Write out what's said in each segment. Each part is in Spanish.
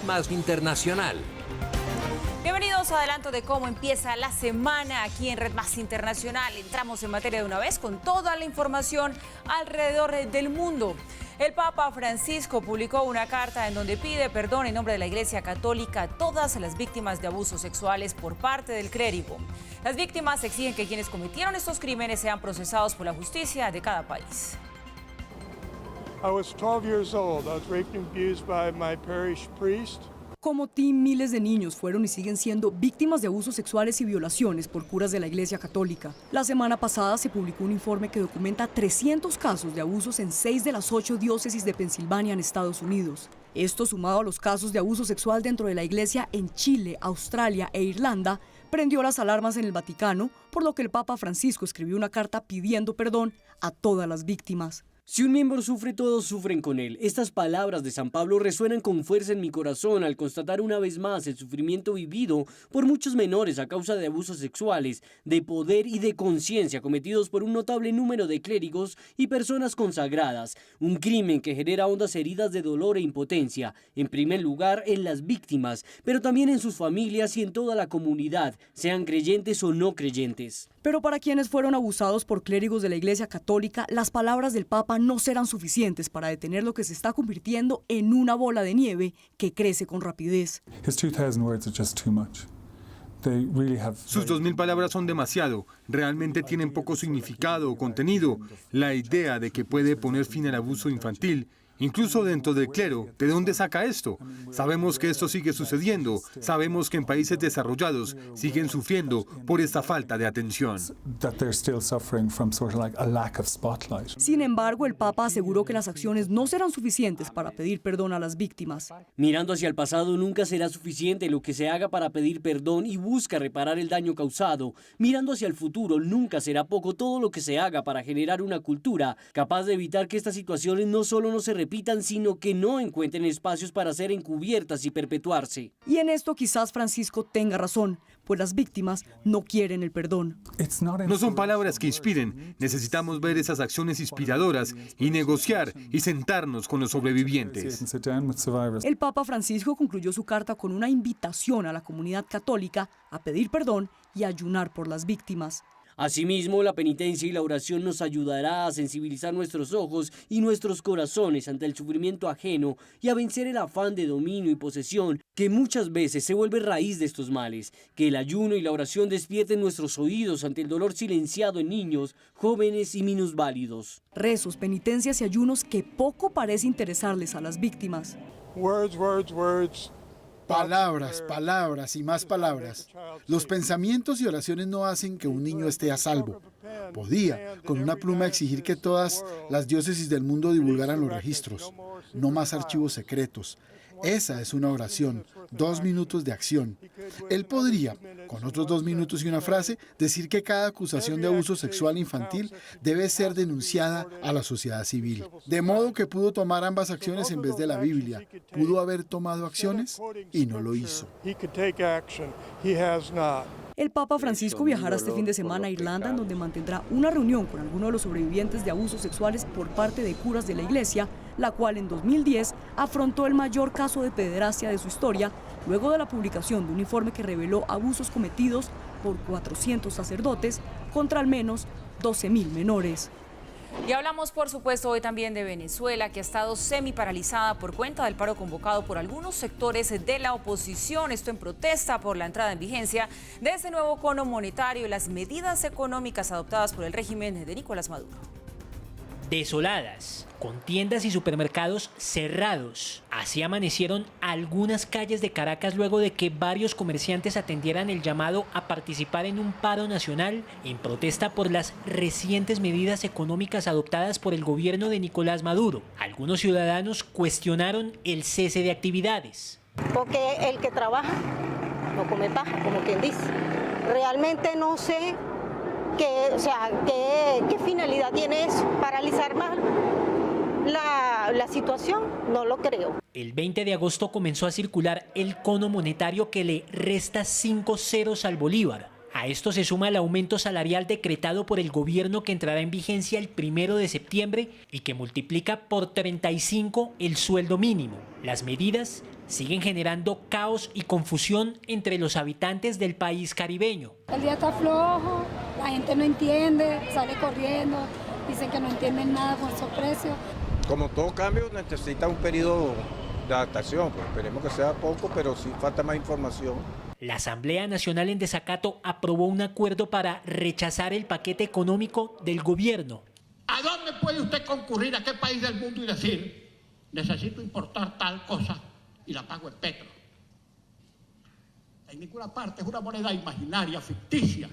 Más Internacional. Bienvenidos a adelanto de cómo empieza la semana aquí en Red Más Internacional. Entramos en materia de una vez con toda la información alrededor del mundo. El Papa Francisco publicó una carta en donde pide perdón en nombre de la Iglesia Católica a todas las víctimas de abusos sexuales por parte del clérigo. Las víctimas exigen que quienes cometieron estos crímenes sean procesados por la justicia de cada país. I was 12 years old. I was raped and abused by my parish priest. Como Tim, miles de niños fueron y siguen siendo víctimas de abusos sexuales y violaciones por curas de la Iglesia Católica. La semana pasada se publicó un informe que documenta 300 casos de abusos en 6 de las 8 diócesis de Pensilvania en Estados Unidos. Esto, sumado a los casos de abuso sexual dentro de la Iglesia en Chile, Australia e Irlanda, prendió las alarmas en el Vaticano, por lo que el Papa Francisco escribió una carta pidiendo perdón a todas las víctimas. Si un miembro sufre, todos sufren con él. Estas palabras de San Pablo resuenan con fuerza en mi corazón al constatar una vez más el sufrimiento vivido por muchos menores a causa de abusos sexuales, de poder y de conciencia cometidos por un notable número de clérigos y personas consagradas. Un crimen que genera hondas heridas de dolor e impotencia, en primer lugar en las víctimas, pero también en sus familias y en toda la comunidad, sean creyentes o no creyentes. Pero para quienes fueron abusados por clérigos de la Iglesia Católica, las palabras del Papa no serán suficientes para detener lo que se está convirtiendo en una bola de nieve que crece con rapidez. Sus 2000 palabras son demasiado, realmente tienen poco significado o contenido. La idea de que puede poner fin al abuso infantil, incluso dentro del clero, ¿de dónde saca esto? Sabemos que esto sigue sucediendo, sabemos que en países desarrollados siguen sufriendo por esta falta de atención. Sin embargo, el Papa aseguró que las acciones no serán suficientes para pedir perdón a las víctimas. Mirando hacia el pasado, nunca será suficiente lo que se haga para pedir perdón y busca reparar el daño causado. Mirando hacia el futuro, nunca será poco todo lo que se haga para generar una cultura capaz de evitar que estas situaciones no solo no se repitan, sino que no encuentren espacios para ser encubiertas y perpetuarse. Y en esto quizás Francisco tenga razón, pues las víctimas no quieren el perdón. No son palabras que inspiren, necesitamos ver esas acciones inspiradoras y negociar y sentarnos con los sobrevivientes. El Papa Francisco concluyó su carta con una invitación a la comunidad católica a pedir perdón y ayunar por las víctimas. Asimismo, la penitencia y la oración nos ayudará a sensibilizar nuestros ojos y nuestros corazones ante el sufrimiento ajeno y a vencer el afán de dominio y posesión que muchas veces se vuelve raíz de estos males. Que el ayuno y la oración despierten nuestros oídos ante el dolor silenciado en niños, jóvenes y minusválidos. Rezos, penitencias y ayunos que poco parece interesarles a las víctimas. Words. Palabras, palabras y más palabras. Los pensamientos y oraciones no hacen que un niño esté a salvo. Podía, con una pluma, exigir que todas las diócesis del mundo divulgaran los registros. No más archivos secretos. Esa es una oración, 2 minutos de acción. Él podría, con otros 2 minutos y una frase, decir que cada acusación de abuso sexual infantil debe ser denunciada a la sociedad civil. De modo que pudo tomar ambas acciones en vez de la Biblia. Pudo haber tomado acciones y no lo hizo. El Papa Francisco viajará este fin de semana a Irlanda, en donde mantendrá una reunión con algunos de los sobrevivientes de abusos sexuales por parte de curas de la Iglesia, la cual en 2010 afrontó el mayor caso de pederastia de su historia, luego de la publicación de un informe que reveló abusos cometidos por 400 sacerdotes contra al menos 12.000 menores. Y hablamos, por supuesto, hoy también de Venezuela, que ha estado semi-paralizada por cuenta del paro convocado por algunos sectores de la oposición. Esto en protesta por la entrada en vigencia de este nuevo cono monetario y las medidas económicas adoptadas por el régimen de Nicolás Maduro. Desoladas, con tiendas y supermercados cerrados. Así amanecieron algunas calles de Caracas luego de que varios comerciantes atendieran el llamado a participar en un paro nacional en protesta por las recientes medidas económicas adoptadas por el gobierno de Nicolás Maduro. Algunos ciudadanos cuestionaron el cese de actividades. Porque el que trabaja no come paja, como quien dice. Realmente no sé ¿qué finalidad tiene eso? ¿Paralizar más la situación? No lo creo. El 20 de agosto comenzó a circular el cono monetario que le resta 5 ceros al bolívar. A esto se suma el aumento salarial decretado por el gobierno que entrará en vigencia el 1 de septiembre y que multiplica por 35 el sueldo mínimo. Las medidas siguen generando caos y confusión entre los habitantes del país caribeño. El día está flojo, la gente no entiende, sale corriendo, dicen que no entienden nada con esos precios. Como todo cambio necesita un periodo de adaptación, pues esperemos que sea poco, pero sí falta más información. La Asamblea Nacional en desacato aprobó un acuerdo para rechazar el paquete económico del gobierno. ¿A dónde puede usted concurrir, a qué país del mundo y decir, necesito importar tal cosa y la pago en petro? En ninguna parte, es una moneda imaginaria, ficticia,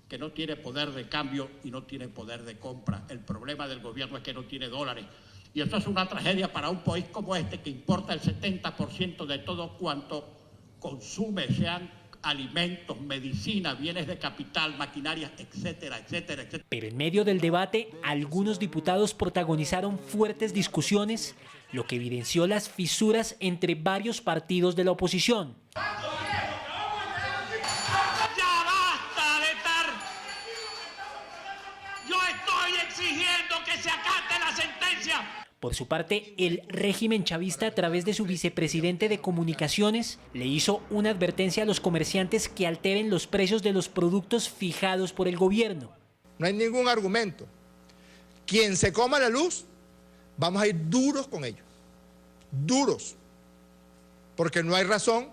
que no tiene poder de cambio y no tiene poder de compra. El problema del gobierno es que no tiene dólares. Y eso es una tragedia para un país como este que importa el 70% de todo cuanto consume, sean alimentos, medicina, bienes de capital, maquinarias, etcétera, etcétera, etcétera. Pero en medio del debate, algunos diputados protagonizaron fuertes discusiones, lo que evidenció las fisuras entre varios partidos de la oposición. ¡Ya basta de estar! Yo estoy exigiendo que se acate la sentencia. Por su parte, el régimen chavista, a través de su vicepresidente de Comunicaciones, le hizo una advertencia a los comerciantes que alteren los precios de los productos fijados por el gobierno. No hay ningún argumento. Quien se coma la luz, vamos a ir duros con ellos. Duros. Porque no hay razón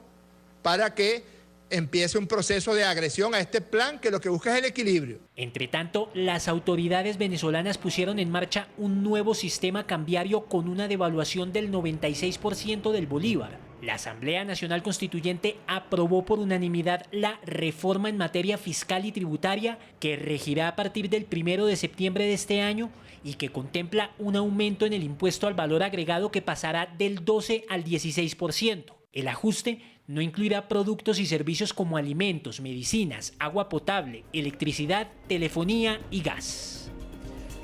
para que empiece un proceso de agresión a este plan que lo que busca es el equilibrio. Entre tanto, las autoridades venezolanas pusieron en marcha un nuevo sistema cambiario con una devaluación del 96% del bolívar. La Asamblea Nacional Constituyente aprobó por unanimidad la reforma en materia fiscal y tributaria que regirá a partir del 1 de septiembre de este año y que contempla un aumento en el impuesto al valor agregado que pasará del 12 al 16%. El ajuste no incluirá productos y servicios como alimentos, medicinas, agua potable, electricidad, telefonía y gas.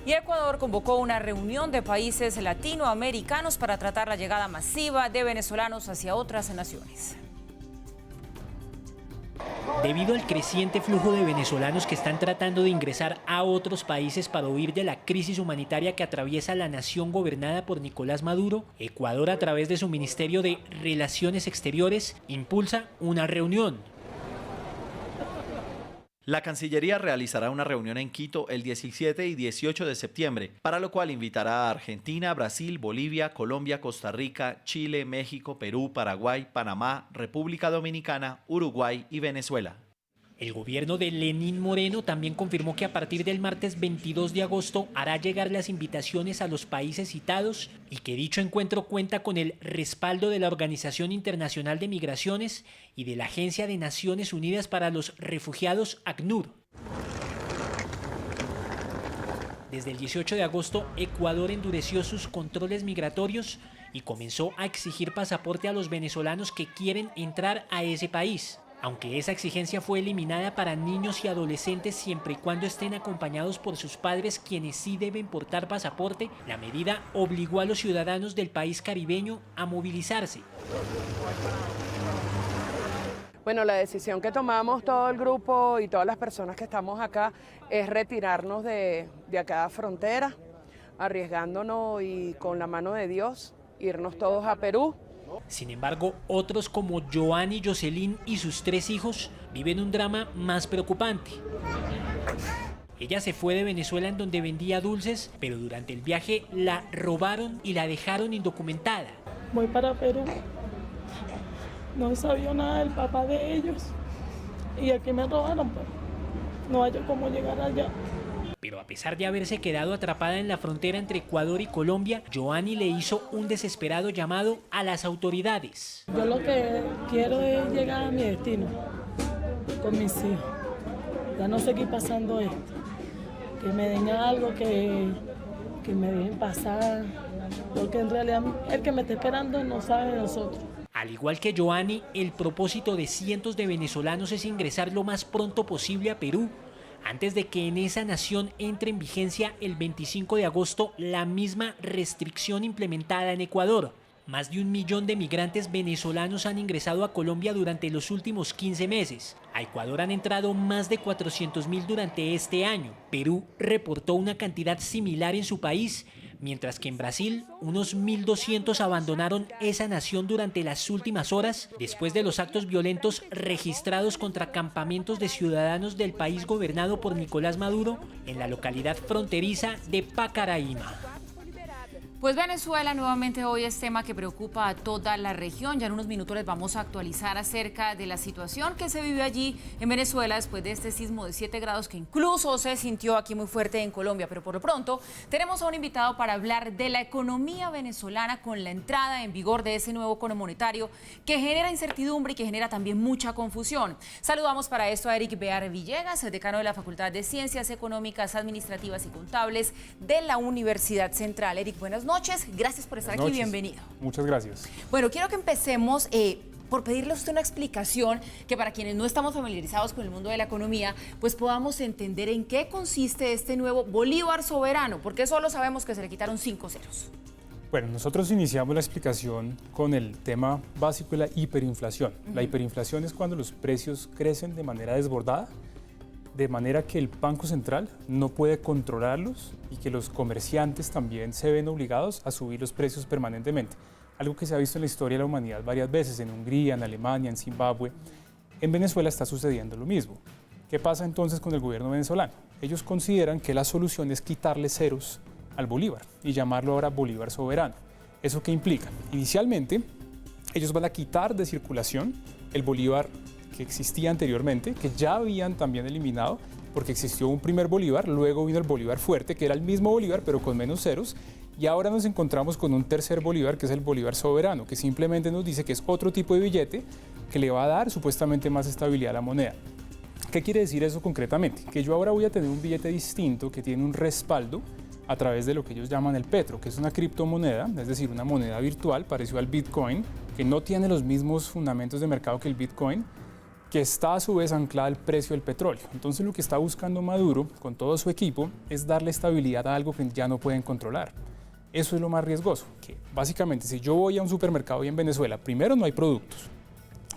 Y Ecuador convocó una reunión de países latinoamericanos para tratar la llegada masiva de venezolanos hacia otras naciones. Debido al creciente flujo de venezolanos que están tratando de ingresar a otros países para huir de la crisis humanitaria que atraviesa la nación gobernada por Nicolás Maduro, Ecuador, a través de su Ministerio de Relaciones Exteriores, impulsa una reunión. La Cancillería realizará una reunión en Quito el 17 y 18 de septiembre, para lo cual invitará a Argentina, Brasil, Bolivia, Colombia, Costa Rica, Chile, México, Perú, Paraguay, Panamá, República Dominicana, Uruguay y Venezuela. El gobierno de Lenín Moreno también confirmó que a partir del martes 22 de agosto hará llegar las invitaciones a los países citados y que dicho encuentro cuenta con el respaldo de la Organización Internacional de Migraciones y de la Agencia de Naciones Unidas para los Refugiados, ACNUR. Desde el 18 de agosto, Ecuador endureció sus controles migratorios y comenzó a exigir pasaporte a los venezolanos que quieren entrar a ese país. Aunque esa exigencia fue eliminada para niños y adolescentes siempre y cuando estén acompañados por sus padres, quienes sí deben portar pasaporte, la medida obligó a los ciudadanos del país caribeño a movilizarse. Bueno, la decisión que tomamos todo el grupo y todas las personas que estamos acá es retirarnos de cada frontera, arriesgándonos y con la mano de Dios, irnos todos a Perú. Sin embargo, otros como Joanny Jocelyn y sus 3 hijos viven un drama más preocupante. Ella se fue de Venezuela, en donde vendía dulces, pero durante el viaje la robaron y la dejaron indocumentada. Voy para Perú. No sabía nada del papá de ellos. Y aquí me robaron, pues. No hay cómo llegar allá. Pero a pesar de haberse quedado atrapada en la frontera entre Ecuador y Colombia, Joanny le hizo un desesperado llamado a las autoridades. Yo lo que quiero es llegar a mi destino con mis hijos. Ya no seguir pasando esto. Que me den algo, que me dejen pasar. Porque en realidad el que me está esperando no sabe de nosotros. Al igual que Joanny, el propósito de cientos de venezolanos es ingresar lo más pronto posible a Perú, antes de que en esa nación entre en vigencia el 25 de agosto la misma restricción implementada en Ecuador. Más de 1 millón de migrantes venezolanos han ingresado a Colombia durante los últimos 15 meses. A Ecuador han entrado más de 400.000 durante este año. Perú reportó una cantidad similar en su país, mientras que en Brasil unos 1.200 abandonaron esa nación durante las últimas horas después de los actos violentos registrados contra campamentos de ciudadanos del país gobernado por Nicolás Maduro en la localidad fronteriza de Pacaraima. Pues Venezuela nuevamente hoy es tema que preocupa a toda la región. Ya en unos minutos les vamos a actualizar acerca de la situación que se vive allí en Venezuela después de este sismo de 7 grados que incluso se sintió aquí muy fuerte en Colombia. Pero por lo pronto tenemos a un invitado para hablar de la economía venezolana con la entrada en vigor de ese nuevo cono monetario que genera incertidumbre y que genera también mucha confusión. Saludamos para esto a Eric Bear Villegas, decano de la Facultad de Ciencias Económicas, Administrativas y Contables de la Universidad Central. Eric, buenas noches, gracias por estar aquí, bienvenido. Muchas gracias. Bueno, quiero que empecemos por pedirle a usted una explicación que para quienes no estamos familiarizados con el mundo de la economía, pues podamos entender en qué consiste este nuevo Bolívar soberano, porque solo sabemos que se le quitaron 5 ceros. Bueno, nosotros iniciamos la explicación con el tema básico de la hiperinflación. La hiperinflación es cuando los precios crecen de manera desbordada, de manera que el Banco Central no puede controlarlos y que los comerciantes también se ven obligados a subir los precios permanentemente. Algo que se ha visto en la historia de la humanidad varias veces, en Hungría, en Alemania, en Zimbabue. En Venezuela está sucediendo lo mismo. ¿Qué pasa entonces con el gobierno venezolano? Ellos consideran que la solución es quitarle ceros al bolívar y llamarlo ahora Bolívar soberano. ¿Eso qué implica? Inicialmente, ellos van a quitar de circulación el bolívar que existía anteriormente, que ya habían también eliminado, porque existió un primer bolívar, luego vino el bolívar fuerte, que era el mismo bolívar, pero con menos ceros, y ahora nos encontramos con un tercer bolívar, que es el bolívar soberano, que simplemente nos dice que es otro tipo de billete que le va a dar supuestamente más estabilidad a la moneda. ¿Qué quiere decir eso concretamente? Que yo ahora voy a tener un billete distinto que tiene un respaldo a través de lo que ellos llaman el petro, que es una criptomoneda, es decir, una moneda virtual, parecido al Bitcoin, que no tiene los mismos fundamentos de mercado que el Bitcoin, que está a su vez anclada al precio del petróleo. Entonces lo que está buscando Maduro con todo su equipo es darle estabilidad a algo que ya no pueden controlar. Eso es lo más riesgoso, que básicamente si yo voy a un supermercado y en Venezuela, primero no hay productos,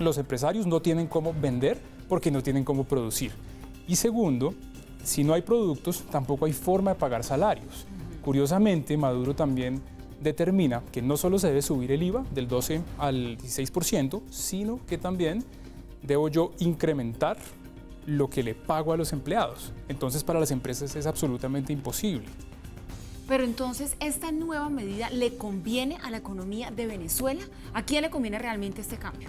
los empresarios no tienen cómo vender porque no tienen cómo producir. Y segundo, si no hay productos, tampoco hay forma de pagar salarios. Curiosamente, Maduro también determina que no solo se debe subir el IVA del 12 al 16%, sino que también debo yo incrementar lo que le pago a los empleados. Entonces para las empresas es absolutamente imposible. Pero entonces, ¿esta nueva medida le conviene a la economía de Venezuela? ¿A quién le conviene realmente este cambio?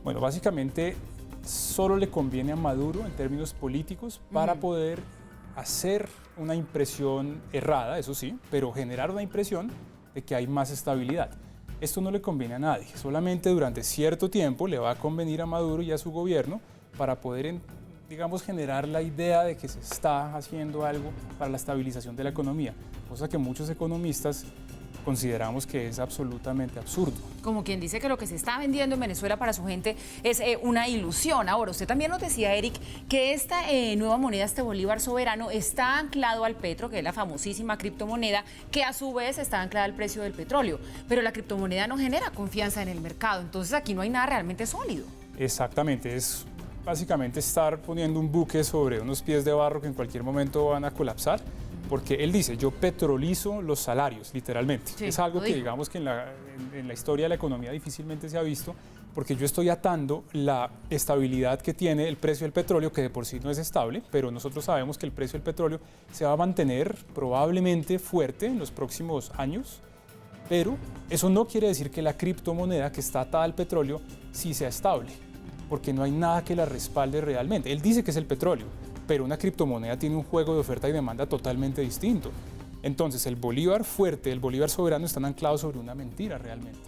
Bueno, básicamente solo le conviene a Maduro en términos políticos para poder hacer una impresión errada, eso sí, pero generar una impresión de que hay más estabilidad. Esto no le conviene a nadie, solamente durante cierto tiempo le va a convenir a Maduro y a su gobierno para poder, digamos, generar la idea de que se está haciendo algo para la estabilización de la economía, cosa que muchos economistas consideramos que es absolutamente absurdo. Como quien dice que lo que se está vendiendo en Venezuela para su gente es una ilusión. Ahora, usted también nos decía, Eric, que esta nueva moneda, este bolívar soberano, está anclado al petro, que es la famosísima criptomoneda, que a su vez está anclada al precio del petróleo. Pero la criptomoneda no genera confianza en el mercado, entonces aquí no hay nada realmente sólido. Exactamente, es básicamente estar poniendo un buque sobre unos pies de barro que en cualquier momento van a colapsar. Porque él dice, yo petrolizo los salarios, literalmente. Sí, es algo que digamos que en la historia de la economía difícilmente se ha visto, porque yo estoy atando la estabilidad que tiene el precio del petróleo, que de por sí no es estable, pero nosotros sabemos que el precio del petróleo se va a mantener probablemente fuerte en los próximos años, pero eso no quiere decir que la criptomoneda que está atada al petróleo sí sea estable, porque no hay nada que la respalde realmente. Él dice que es el petróleo, pero una criptomoneda tiene un juego de oferta y demanda totalmente distinto. Entonces, el bolívar fuerte, el bolívar soberano están anclados sobre una mentira realmente.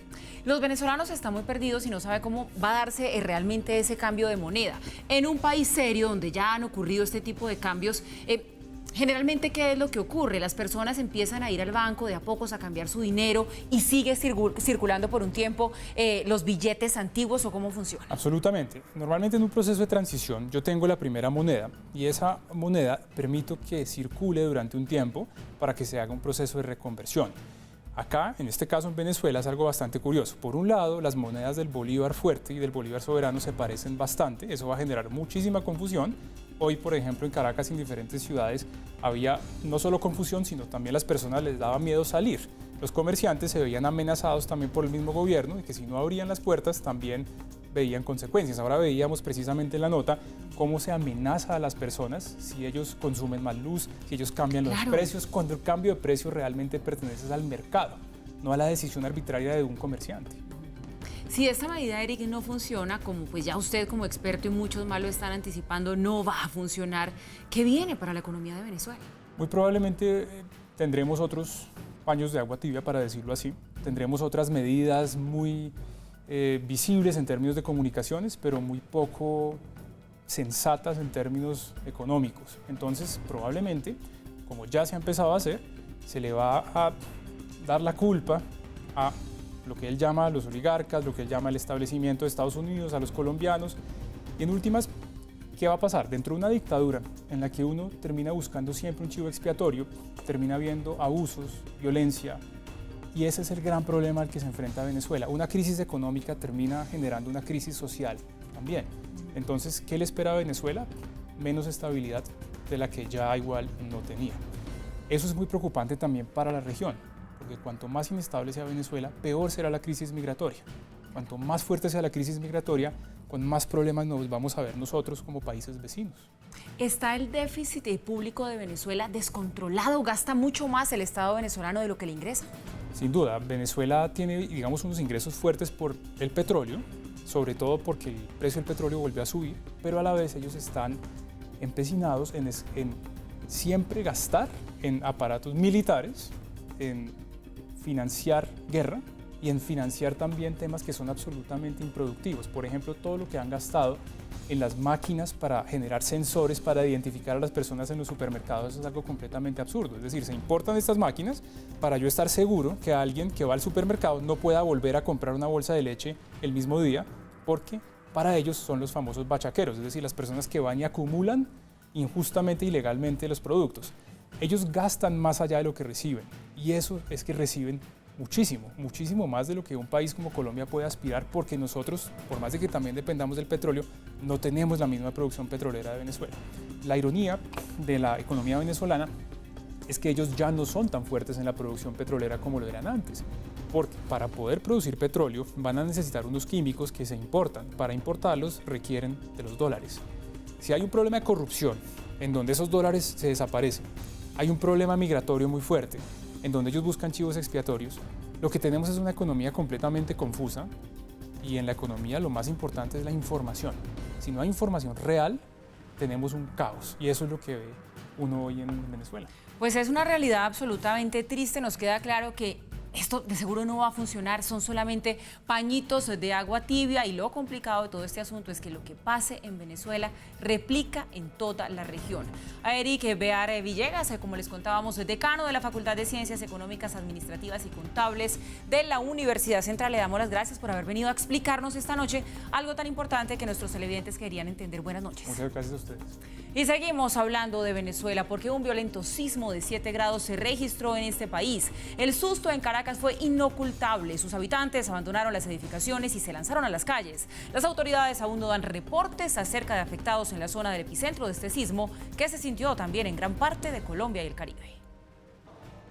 Los venezolanos están muy perdidos y no saben cómo va a darse realmente ese cambio de moneda. En un país serio donde ya han ocurrido este tipo de cambios, generalmente, ¿qué es lo que ocurre? Las personas empiezan a ir al banco de a pocos a cambiar su dinero y sigue circulando por un tiempo los billetes antiguos, ¿o cómo funciona? Absolutamente. Normalmente en un proceso de transición yo tengo la primera moneda y esa moneda permito que circule durante un tiempo para que se haga un proceso de reconversión. Acá, en este caso en Venezuela, es algo bastante curioso. Por un lado, las monedas del bolívar fuerte y del bolívar soberano se parecen bastante. Eso va a generar muchísima confusión. Hoy, por ejemplo, en Caracas y en diferentes ciudades había no solo confusión, sino también las personas les daba miedo salir. Los comerciantes se veían amenazados también por el mismo gobierno y que si no abrían las puertas también veían consecuencias. Ahora veíamos precisamente en la nota cómo se amenaza a las personas si ellos consumen más luz, si ellos cambian los precios, cuando el cambio de precio realmente pertenece al mercado, no a la decisión arbitraria de un comerciante. Si esta medida, Eric, no funciona, como pues ya usted como experto y muchos más lo están anticipando, no va a funcionar, ¿qué viene para la economía de Venezuela? Muy probablemente tendremos otros paños de agua tibia, para decirlo así. Tendremos otras medidas muy visibles en términos de comunicaciones, pero muy poco sensatas en términos económicos. Entonces, probablemente, como ya se ha empezado a hacer, se le va a dar la culpa a lo que él llama a los oligarcas, lo que él llama el establecimiento de Estados Unidos, a los colombianos. Y en últimas, ¿qué va a pasar? Dentro de una dictadura en la que uno termina buscando siempre un chivo expiatorio, termina viendo abusos, violencia, y ese es el gran problema al que se enfrenta Venezuela. Una crisis económica termina generando una crisis social también. Entonces, ¿qué le espera a Venezuela? Menos estabilidad de la que ya igual no tenía. Eso es muy preocupante también para la región, porque cuanto más inestable sea Venezuela, peor será la crisis migratoria. Cuanto más fuerte sea la crisis migratoria, con más problemas nos vamos a ver nosotros como países vecinos. ¿Está el déficit público de Venezuela descontrolado? ¿Gasta mucho más el Estado venezolano de lo que le ingresa? Sin duda, Venezuela tiene, digamos, unos ingresos fuertes por el petróleo, sobre todo porque el precio del petróleo volvió a subir, pero a la vez ellos están empecinados en siempre gastar en aparatos militares, en financiar guerra y en financiar también temas que son absolutamente improductivos. Por ejemplo, todo lo que han gastado en las máquinas para generar sensores para identificar a las personas en los supermercados, eso es algo completamente absurdo. Es decir, se importan estas máquinas para yo estar seguro que alguien que va al supermercado no pueda volver a comprar una bolsa de leche el mismo día, porque para ellos son los famosos bachaqueros, es decir, las personas que van y acumulan injustamente y ilegalmente los productos. Ellos gastan más allá de lo que reciben, y eso es que reciben muchísimo, muchísimo más de lo que un país como Colombia puede aspirar, porque nosotros, por más de que también dependamos del petróleo, no tenemos la misma producción petrolera de Venezuela. La ironía de la economía venezolana es que ellos ya no son tan fuertes en la producción petrolera como lo eran antes, porque para poder producir petróleo van a necesitar unos químicos que se importan. Para importarlos requieren de los dólares. Si hay un problema de corrupción, en donde esos dólares se desaparecen, hay un problema migratorio muy fuerte, en donde ellos buscan chivos expiatorios, lo que tenemos es una economía completamente confusa, y en la economía lo más importante es la información. Si no hay información real, tenemos un caos, y eso es lo que ve uno hoy en Venezuela. Pues es una realidad absolutamente triste. Nos queda claro que esto de seguro no va a funcionar, son solamente pañitos de agua tibia, y lo complicado de todo este asunto es que lo que pase en Venezuela replica en toda la región. A Eric Bear Villegas, como les contábamos, decano de la Facultad de Ciencias Económicas, Administrativas y Contables de la Universidad Central, le damos las gracias por haber venido a explicarnos esta noche algo tan importante que nuestros televidentes querían entender. Buenas noches. Muchas gracias a ustedes. Y seguimos hablando de Venezuela porque un violento sismo de 7 grados se registró en este país. El susto en Caracas fue inocultable. Sus habitantes abandonaron las edificaciones y se lanzaron a las calles. Las autoridades aún no dan reportes acerca de afectados en la zona del epicentro de este sismo, que se sintió también en gran parte de Colombia y el Caribe.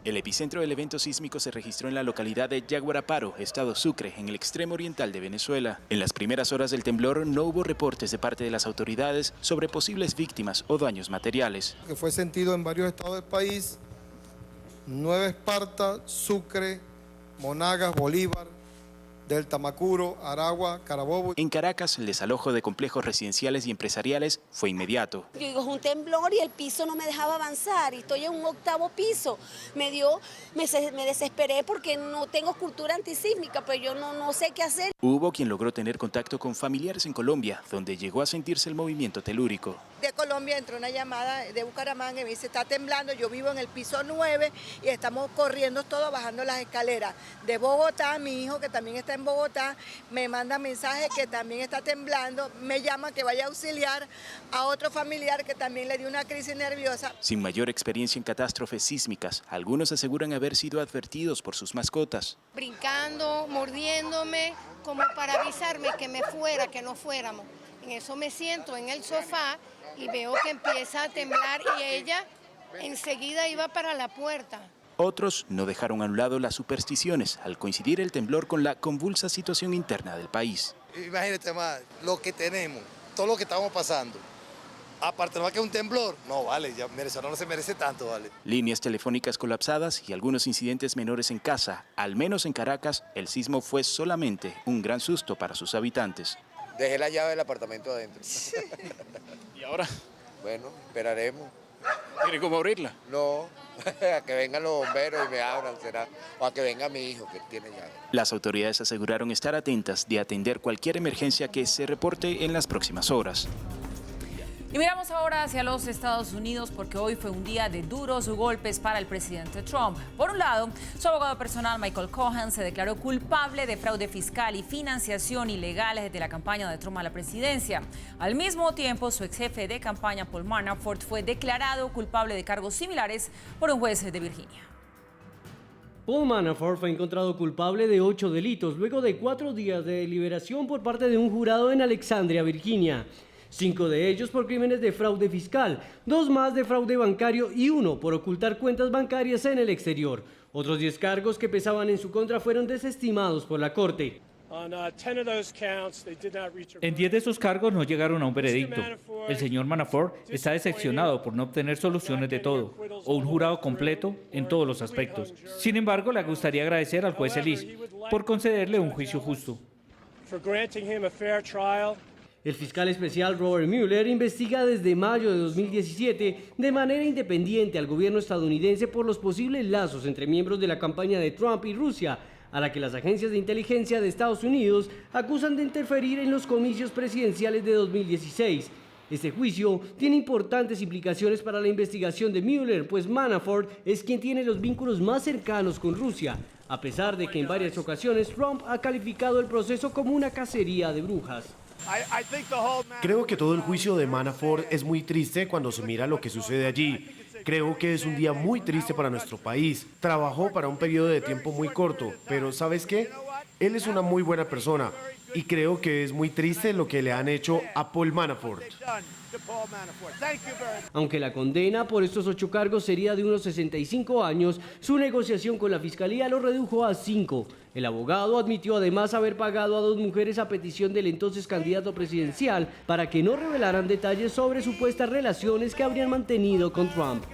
El epicentro del evento sísmico se registró en la localidad de Yaguaraparo, estado Sucre, en el extremo oriental de Venezuela. En las primeras horas del temblor no hubo reportes de parte de las autoridades sobre posibles víctimas o daños materiales. Que fue sentido en varios estados del país: Nueva Esparta, Sucre, Monagas, Bolívar, del Tamacuro, Aragua, Carabobo. En Caracas, el desalojo de complejos residenciales y empresariales fue inmediato. Yo digo, es un temblor y el piso no me dejaba avanzar y estoy en un 8º piso. Me desesperé porque no tengo cultura antisísmica, pero yo no sé qué hacer. Hubo quien logró tener contacto con familiares en Colombia, donde llegó a sentirse el movimiento telúrico. de Colombia entró una llamada de Bucaramanga y me dice, está temblando, yo vivo en el piso 9 y estamos corriendo todo, bajando las escaleras. De Bogotá, mi hijo que también está en Bogotá, me manda mensaje que también está temblando, me llama que vaya a auxiliar a otro familiar que también le dio una crisis nerviosa. Sin mayor experiencia en catástrofes sísmicas, algunos aseguran haber sido advertidos por sus mascotas. Brincando, mordiéndome, como para avisarme que me fuera, que no fuéramos. En eso me siento en el sofá y veo que empieza a temblar y ella enseguida iba para la puerta. Otros no dejaron a un lado las supersticiones al coincidir el temblor con la convulsa situación interna del país. Imagínate más, lo que tenemos, todo lo que estamos pasando. Aparte, no va a que un temblor. No, vale, ya Venezolano no se merece tanto, vale. Líneas telefónicas colapsadas y algunos incidentes menores en casa. Al menos en Caracas, el sismo fue solamente un gran susto para sus habitantes. Dejé la llave del apartamento adentro. ¿Y ahora? Bueno, esperaremos. ¿Tiene cómo abrirla? No, a que vengan los bomberos y me abran, será. O a que venga mi hijo, que tiene llave. Las autoridades aseguraron estar atentas de atender cualquier emergencia que se reporte en las próximas horas. Y miramos ahora hacia los Estados Unidos porque hoy fue un día de duros golpes para el presidente Trump. Por un lado, su abogado personal Michael Cohen se declaró culpable de fraude fiscal y financiación ilegal de la campaña de Trump a la presidencia. Al mismo tiempo, su ex jefe de campaña Paul Manafort fue declarado culpable de cargos similares por un juez de Virginia. Paul Manafort fue encontrado culpable de 8 delitos luego de 4 días de deliberación por parte de un jurado en Alexandria, Virginia. 5 de ellos por crímenes de fraude fiscal, 2 más de fraude bancario y 1 por ocultar cuentas bancarias en el exterior. Otros 10 cargos que pesaban en su contra fueron desestimados por la Corte. En 10 de esos cargos no llegaron a un veredicto. El señor Manafort está decepcionado por no obtener soluciones de todo, o un jurado completo en todos los aspectos. Sin embargo, le gustaría agradecer al juez Ellis por concederle un juicio justo. El fiscal especial Robert Mueller investiga desde mayo de 2017 de manera independiente al gobierno estadounidense por los posibles lazos entre miembros de la campaña de Trump y Rusia, a la que las agencias de inteligencia de Estados Unidos acusan de interferir en los comicios presidenciales de 2016. Este juicio tiene importantes implicaciones para la investigación de Mueller, pues Manafort es quien tiene los vínculos más cercanos con Rusia, a pesar de que en varias ocasiones Trump ha calificado el proceso como una cacería de brujas. Creo que todo el juicio de Manafort es muy triste cuando se mira lo que sucede allí. Creo que es un día muy triste para nuestro país. Trabajó para un periodo de tiempo muy corto, pero ¿sabes qué? Él es una muy buena persona y creo que es muy triste lo que le han hecho a Paul Manafort. Aunque la condena por estos 8 cargos sería de unos 65 años, su negociación con la fiscalía lo redujo a 5. El abogado admitió además haber pagado a 2 mujeres a petición del entonces candidato presidencial para que no revelaran detalles sobre supuestas relaciones que habrían mantenido con Trump.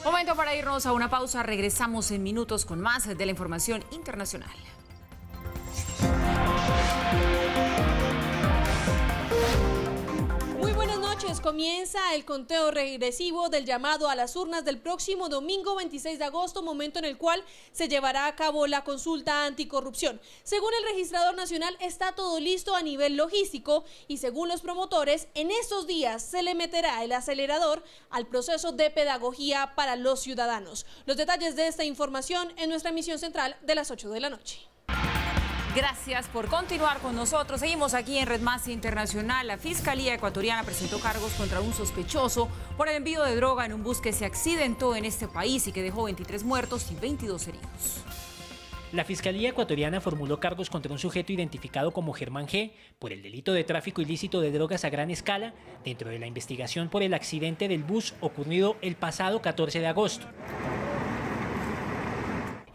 Momento para irnos a una pausa. Regresamos en minutos con más de la información internacional. Comienza el conteo regresivo del llamado a las urnas del próximo domingo 26 de agosto, momento en el cual se llevará a cabo la consulta anticorrupción. Según el registrador nacional, está todo listo a nivel logístico y según los promotores, en estos días se le meterá el acelerador al proceso de pedagogía para los ciudadanos. Los detalles de esta información en nuestra emisión central de las 8 de la noche. Gracias por continuar con nosotros. Seguimos aquí en Red Más Internacional. La Fiscalía ecuatoriana presentó cargos contra un sospechoso por el envío de droga en un bus que se accidentó en este país y que dejó 23 muertos y 22 heridos. La Fiscalía ecuatoriana formuló cargos contra un sujeto identificado como Germán G. por el delito de tráfico ilícito de drogas a gran escala dentro de la investigación por el accidente del bus ocurrido el pasado 14 de agosto.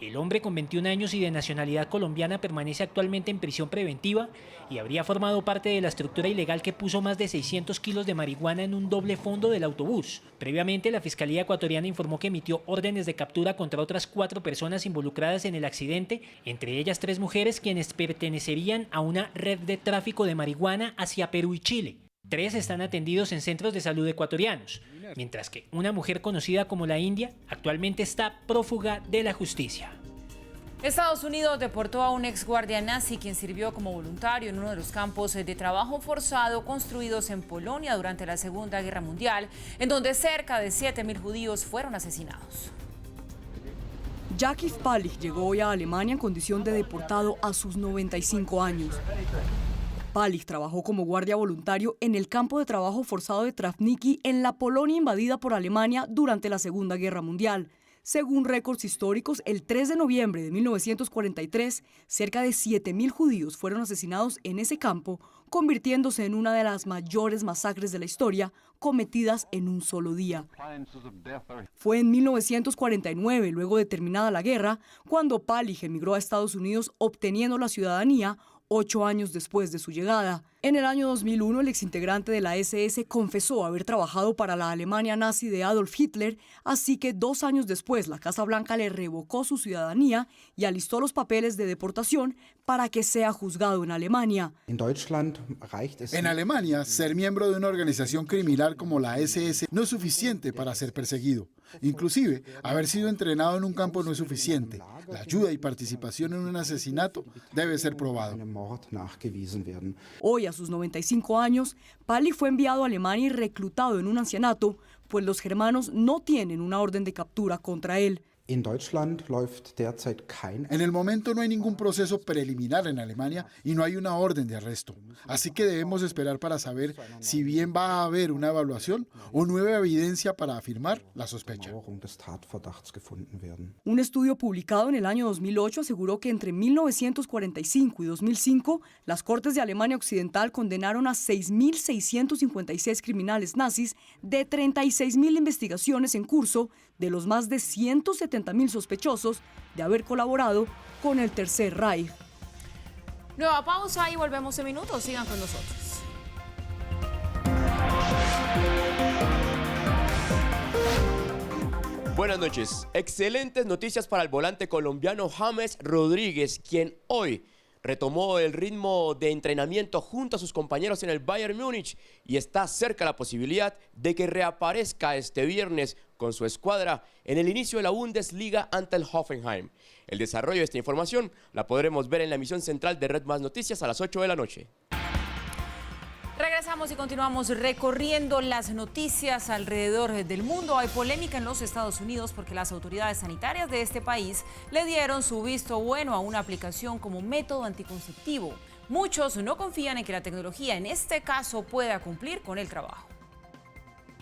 El hombre con 21 años y de nacionalidad colombiana permanece actualmente en prisión preventiva y habría formado parte de la estructura ilegal que puso más de 600 kilos de marihuana en un doble fondo del autobús. Previamente, la Fiscalía ecuatoriana informó que emitió órdenes de captura contra otras 4 personas involucradas en el accidente, entre ellas 3 mujeres quienes pertenecerían a una red de tráfico de marihuana hacia Perú y Chile. 3 están atendidos en centros de salud ecuatorianos, mientras que una mujer conocida como la India actualmente está prófuga de la justicia. Estados Unidos deportó a un ex guardia nazi quien sirvió como voluntario en uno de los campos de trabajo forzado construidos en Polonia durante la Segunda Guerra Mundial, en donde cerca de 7.000 judíos fueron asesinados. Jakub Palich llegó hoy a Alemania en condición de deportado a sus 95 años. Palich trabajó como guardia voluntario en el campo de trabajo forzado de Travniki en la Polonia invadida por Alemania durante la Segunda Guerra Mundial. Según récords históricos, el 3 de noviembre de 1943, cerca de 7.000 judíos fueron asesinados en ese campo, convirtiéndose en una de las mayores masacres de la historia cometidas en un solo día. Fue en 1949, luego de terminada la guerra, cuando Palich emigró a Estados Unidos obteniendo la ciudadanía 8 años después de su llegada. En el año 2001, el exintegrante de la SS confesó haber trabajado para la Alemania nazi de Adolf Hitler, así que 2 años después la Casa Blanca le revocó su ciudadanía y alistó los papeles de deportación para que sea juzgado en Alemania. En Alemania, ser miembro de una organización criminal como la SS no es suficiente para ser perseguido. Inclusive, haber sido entrenado en un campo no es suficiente. La ayuda y participación en un asesinato debe ser probado. Hoy, a sus 95 años, Palich fue enviado a Alemania y reclutado en un ancianato, pues los germanos no tienen una orden de captura contra él. En el momento no hay ningún proceso preliminar en Alemania y no hay una orden de arresto. Así que debemos esperar para saber si bien va a haber una evaluación o nueva evidencia para afirmar la sospecha. Un estudio publicado en el año 2008 aseguró que entre 1945 y 2005, las Cortes de Alemania Occidental condenaron a 6.656 criminales nazis de 36.000 investigaciones en curso, de los más de 170.000 sospechosos de haber colaborado con el Tercer Reich. Nueva pausa y volvemos en minutos. Sigan con nosotros. Buenas noches. Excelentes noticias para el volante colombiano James Rodríguez, quien hoy retomó el ritmo de entrenamiento junto a sus compañeros en el Bayern Múnich y está cerca la posibilidad de que reaparezca este viernes con su escuadra en el inicio de la Bundesliga ante el Hoffenheim. El desarrollo de esta información la podremos ver en la emisión central de Red Más Noticias a las 8 de la noche. Regresamos y continuamos recorriendo las noticias alrededor del mundo. Hay polémica en los Estados Unidos porque las autoridades sanitarias de este país le dieron su visto bueno a una aplicación como método anticonceptivo. Muchos no confían en que la tecnología en este caso pueda cumplir con el trabajo.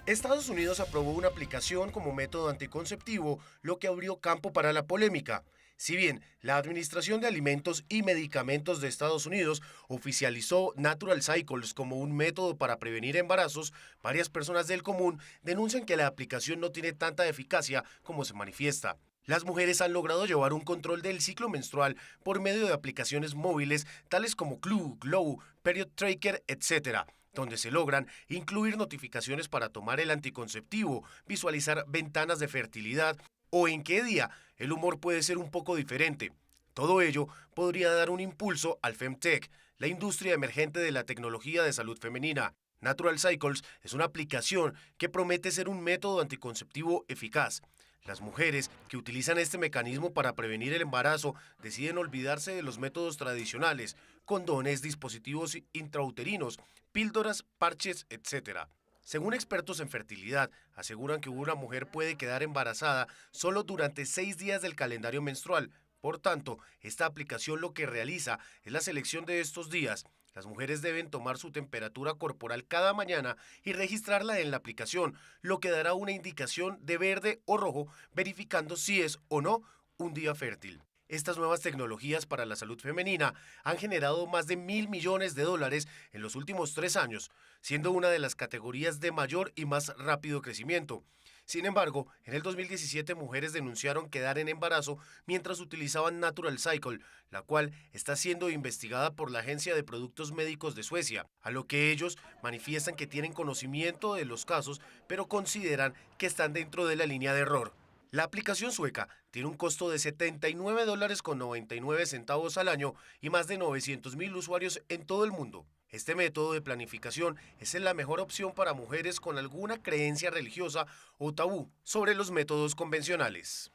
Estados Unidos aprobó una aplicación como método anticonceptivo, lo que abrió campo para la polémica. Si bien la Administración de Alimentos y Medicamentos de Estados Unidos oficializó Natural Cycles como un método para prevenir embarazos, varias personas del común denuncian que la aplicación no tiene tanta eficacia como se manifiesta. Las mujeres han logrado llevar un control del ciclo menstrual por medio de aplicaciones móviles tales como Clue, Glow, Period Tracker, etc., donde se logran incluir notificaciones para tomar el anticonceptivo, visualizar ventanas de fertilidad o en qué día el humor puede ser un poco diferente. Todo ello podría dar un impulso al Femtech, la industria emergente de la tecnología de salud femenina. Natural Cycles es una aplicación que promete ser un método anticonceptivo eficaz. Las mujeres que utilizan este mecanismo para prevenir el embarazo deciden olvidarse de los métodos tradicionales, condones, dispositivos intrauterinos, píldoras, parches, etc. Según expertos en fertilidad, aseguran que una mujer puede quedar embarazada solo durante 6 días del calendario menstrual. Por tanto, esta aplicación lo que realiza es la selección de estos días. Las mujeres deben tomar su temperatura corporal cada mañana y registrarla en la aplicación, lo que dará una indicación de verde o rojo, verificando si es o no un día fértil. Estas nuevas tecnologías para la salud femenina han generado más de $1.000 millones en los últimos 3 años, siendo una de las categorías de mayor y más rápido crecimiento. Sin embargo, en el 2017 mujeres denunciaron quedar en embarazo mientras utilizaban Natural Cycle, la cual está siendo investigada por la Agencia de Productos Médicos de Suecia, a lo que ellos manifiestan que tienen conocimiento de los casos, pero consideran que están dentro de la línea de error. La aplicación sueca tiene un costo de $79.99 al año y más de 900.000 usuarios en todo el mundo. Este método de planificación es la mejor opción para mujeres con alguna creencia religiosa o tabú sobre los métodos convencionales.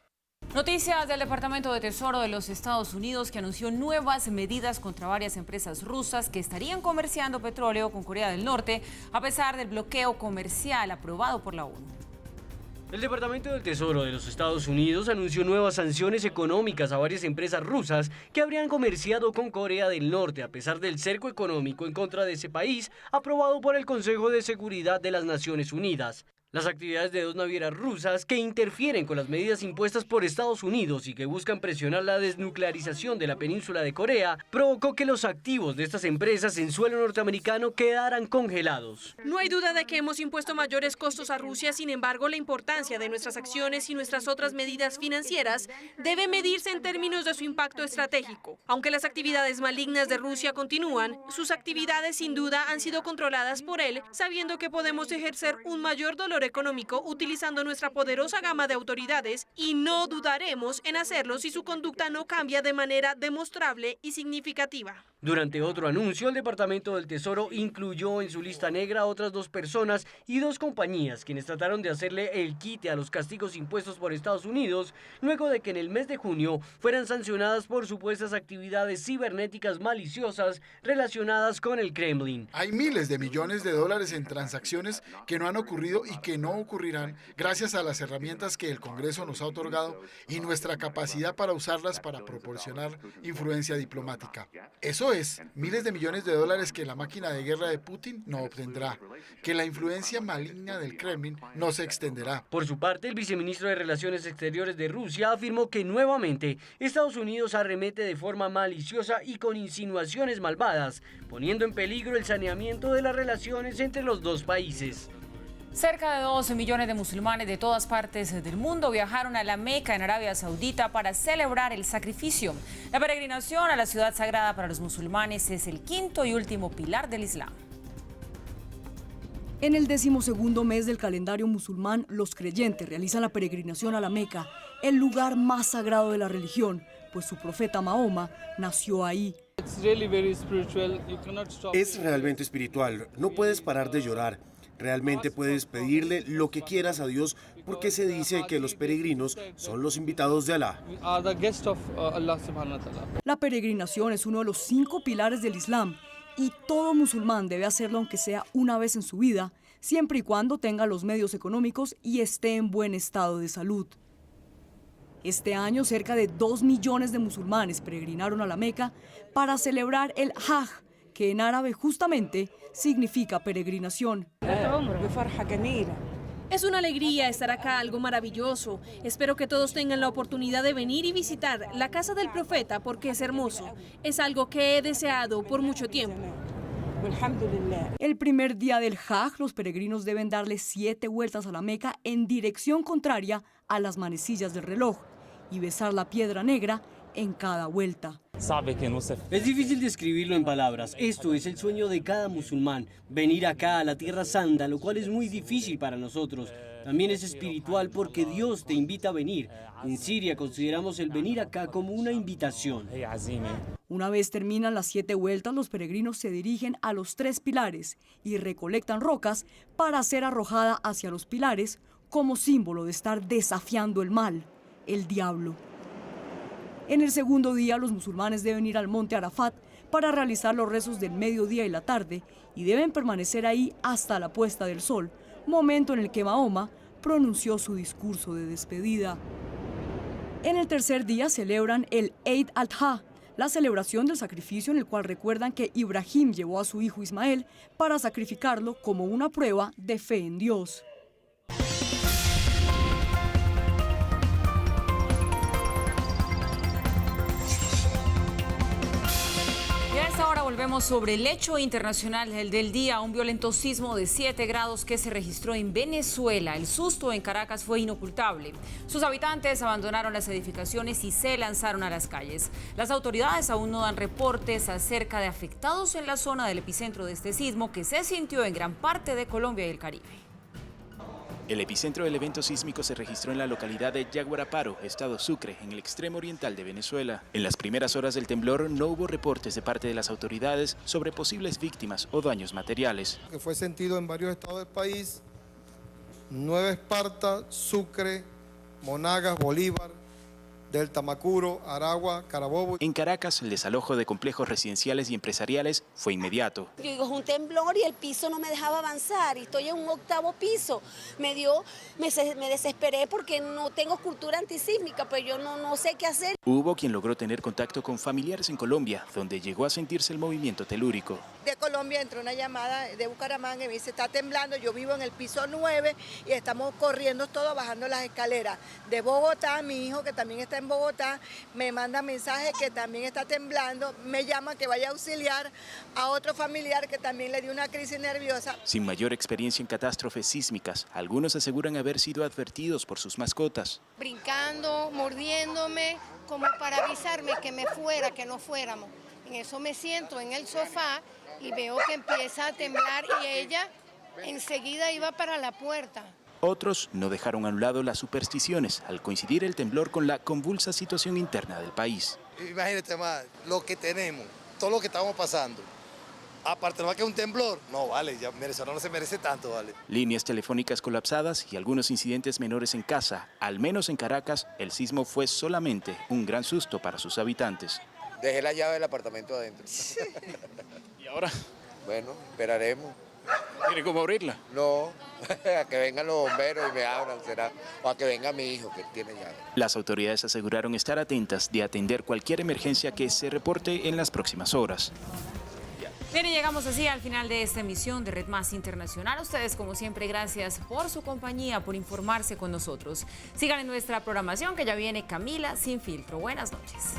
Noticias del Departamento de Tesoro de los Estados Unidos, que anunció nuevas medidas contra varias empresas rusas que estarían comerciando petróleo con Corea del Norte a pesar del bloqueo comercial aprobado por la ONU. El Departamento del Tesoro de los Estados Unidos anunció nuevas sanciones económicas a varias empresas rusas que habrían comerciado con Corea del Norte a pesar del cerco económico en contra de ese país aprobado por el Consejo de Seguridad de las Naciones Unidas. Las actividades de dos navieras rusas que interfieren con las medidas impuestas por Estados Unidos y que buscan presionar la desnuclearización de la península de Corea provocó que los activos de estas empresas en suelo norteamericano quedaran congelados. No hay duda de que hemos impuesto mayores costos a Rusia, sin embargo, la importancia de nuestras acciones y nuestras otras medidas financieras debe medirse en términos de su impacto estratégico. Aunque las actividades malignas de Rusia continúan, sus actividades sin duda han sido controladas por él, sabiendo que podemos ejercer un mayor dolor económico utilizando nuestra poderosa gama de autoridades y no dudaremos en hacerlo si su conducta no cambia de manera demostrable y significativa. Durante otro anuncio, el Departamento del Tesoro incluyó en su lista negra a otras 2 personas y 2 compañías quienes trataron de hacerle el quite a los castigos impuestos por Estados Unidos luego de que en el mes de junio fueran sancionadas por supuestas actividades cibernéticas maliciosas relacionadas con el Kremlin. Hay miles de millones de dólares en transacciones que no han ocurrido y que no ocurrirán gracias a las herramientas que el Congreso nos ha otorgado y nuestra capacidad para usarlas para proporcionar influencia diplomática. Eso es, miles de millones de dólares que la máquina de guerra de Putin no obtendrá, que la influencia maligna del Kremlin no se extenderá. Por su parte, el viceministro de Relaciones Exteriores de Rusia afirmó que nuevamente Estados Unidos arremete de forma maliciosa y con insinuaciones malvadas, poniendo en peligro el saneamiento de las relaciones entre los dos países. Cerca de 12 millones de musulmanes de todas partes del mundo viajaron a la Meca en Arabia Saudita para celebrar el sacrificio. La peregrinación a la ciudad sagrada para los musulmanes es el quinto y último pilar del Islam. En el 12º mes del calendario musulmán, los creyentes realizan la peregrinación a la Meca, el lugar más sagrado de la religión, pues su profeta Mahoma nació ahí. Es realmente espiritual, no puedes parar de llorar. Realmente puedes pedirle lo que quieras a Dios porque se dice que los peregrinos son los invitados de Alá. La peregrinación es uno de los 5 pilares del Islam y todo musulmán debe hacerlo aunque sea una vez en su vida, siempre y cuando tenga los medios económicos y esté en buen estado de salud. Este año cerca de 2 millones de musulmanes peregrinaron a la Meca para celebrar el Hajj, que en árabe justamente significa peregrinación. Es una alegría estar acá, algo maravilloso. Espero que todos tengan la oportunidad de venir y visitar la casa del profeta porque es hermoso. Es algo que he deseado por mucho tiempo. El primer día del Hajj, los peregrinos deben darle 7 vueltas a la Meca en dirección contraria a las manecillas del reloj y besar la piedra negra en cada vuelta. Es difícil describirlo en palabras. Esto es el sueño de cada musulmán, venir acá a la Tierra Santa, lo cual es muy difícil para nosotros. También es espiritual porque Dios te invita a venir. En Siria consideramos el venir acá como una invitación. Una vez terminan las 7 vueltas, los peregrinos se dirigen a los 3 pilares y recolectan rocas para ser arrojada hacia los pilares como símbolo de estar desafiando el mal, el diablo. En el segundo día, los musulmanes deben ir al monte Arafat para realizar los rezos del mediodía y la tarde y deben permanecer ahí hasta la puesta del sol, momento en el que Mahoma pronunció su discurso de despedida. En el tercer día celebran el Eid al-Adha, la celebración del sacrificio en el cual recuerdan que Ibrahim llevó a su hijo Ismael para sacrificarlo como una prueba de fe en Dios. Ahora volvemos sobre el hecho internacional del día, un violento sismo de 7 grados que se registró en Venezuela. El susto en Caracas fue inocultable. Sus habitantes abandonaron las edificaciones y se lanzaron a las calles. Las autoridades aún no dan reportes acerca de afectados en la zona del epicentro de este sismo que se sintió en gran parte de Colombia y el Caribe. El epicentro del evento sísmico se registró en la localidad de Yaguaraparo, estado Sucre, en el extremo oriental de Venezuela. En las primeras horas del temblor no hubo reportes de parte de las autoridades sobre posibles víctimas o daños materiales. Que fue sentido en varios estados del país: Nueva Esparta, Sucre, Monagas, Bolívar, del Tamacuro, Aragua, Carabobo. En Caracas, el desalojo de complejos residenciales y empresariales fue inmediato. Yo digo, es un temblor y el piso no me dejaba avanzar y estoy en un 8º piso. Me desesperé porque no tengo cultura antisísmica, pues yo no sé qué hacer. Hubo quien logró tener contacto con familiares en Colombia, donde llegó a sentirse el movimiento telúrico. De Colombia entró una llamada de Bucaramanga y me dice, está temblando, yo vivo en el piso 9 y estamos corriendo todo, bajando las escaleras. De Bogotá, mi hijo que también está en Bogotá, me manda mensajes que también está temblando, me llama que vaya a auxiliar a otro familiar que también le dio una crisis nerviosa. Sin mayor experiencia en catástrofes sísmicas, algunos aseguran haber sido advertidos por sus mascotas. Brincando, mordiéndome, como para avisarme que me fuera, que no fuéramos. En eso me siento en el sofá y veo que empieza a temblar y ella enseguida iba para la puerta. Otros no dejaron a un lado las supersticiones al coincidir el temblor con la convulsa situación interna del país. Imagínate más, lo que tenemos, todo lo que estamos pasando. Aparte, no que un temblor, no vale, ya no se merece tanto, vale. Líneas telefónicas colapsadas y algunos incidentes menores en casa. Al menos en Caracas, el sismo fue solamente un gran susto para sus habitantes. Dejé la llave del apartamento adentro. ¿Y ahora? Bueno, esperaremos. ¿Tiene cómo abrirla? No, a que vengan los bomberos y me abran, será. O a que venga mi hijo, que tiene llave. Las autoridades aseguraron estar atentas de atender cualquier emergencia que se reporte en las próximas horas. Bien, y llegamos así al final de esta emisión de Red Más Internacional. A ustedes, como siempre, gracias por su compañía, por informarse con nosotros. Sigan en nuestra programación, que ya viene Camila Sin Filtro. Buenas noches.